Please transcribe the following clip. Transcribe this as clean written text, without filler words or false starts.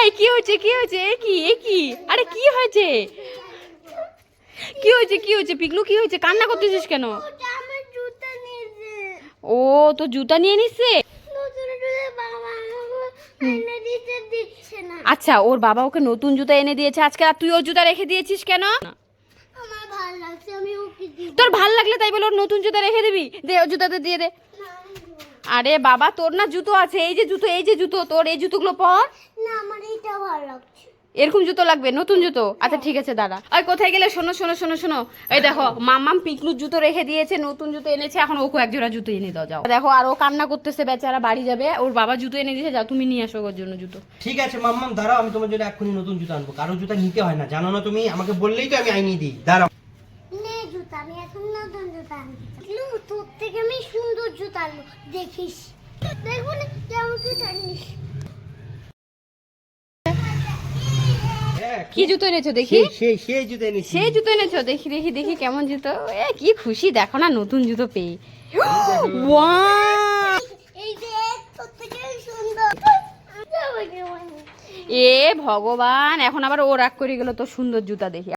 এই কি হয়েছে কি হয়েছে? এ কি আরে কি হয়েছে? কি হয়েছে পিকলু? কি হয়েছে? কান্না করতেছিস কেন? ও তো জুতা নিয়ে নিচ্ছে। আচ্ছা ওর বাবা ওকে নতুন জুতা এনে দিয়েছে আজকে, আর তুই ওর জুতা রেখে দিয়েছিস কেন? তোর ভাল লাগলে তাই বলে ওর নতুন জুতা রেখে দিবি? দে ওর জুতাতে দিয়ে দে। আরে বাবা তোর না জুতো আছে, এই যে জুতো তোর, এই জুতোগুলো পর। না আমার এইটা ভালো লাগছে। এরকম জুতো লাগবে, নতুন জুতো? আচ্ছা ঠিক আছে দাঁড়া। আর কোথায় গেলে? শোনো শোনো শোনো শোনো, এই দেখো মাম্মাম পিকলুর জুতো রেখে দিয়েছে, নতুন জুতো এনেছে, এখন ওকে এক জোড়া জুতো এনে দাও যাও। দেখো আর ও কান্না করতেছে বেচারা, বাড়ি যাবে। ওর বাবা জুতো এনে দিয়েছে, যাও তুমি নিয়ে আসো ওর জন্য জুতো। ঠিক আছে মাম্মাম দাঁড়াও, আমি তোমার জন্য এক্ষুনি নতুন জুতো আনবো। কারো জুতা নিতে হয় না জানো না তুমি, আমাকে বললেই তো আমি আইনি দিই। দাঁড়াও। নে জুতা, আমি এখন নতুন জুতা আনছি। তোর থেকে আমি সুন্দর জুতা আনবো, দেখিস। দেখবো না কেমন জুতা আনিস। কি জুতো এনেছো দেখি? সেই জুতো এনেছি। সেই জুতো এনেছো? দেখি দেখি দেখি কেমন জুতো। এ কি খুশি দেখো না নতুন জুতো পেয়ে। ওয়াও! এই যে তোর থেকে সুন্দর। এ ভগবান, এখন আবার ও রাগ করে গেল তো সুন্দর জুতা দেখি।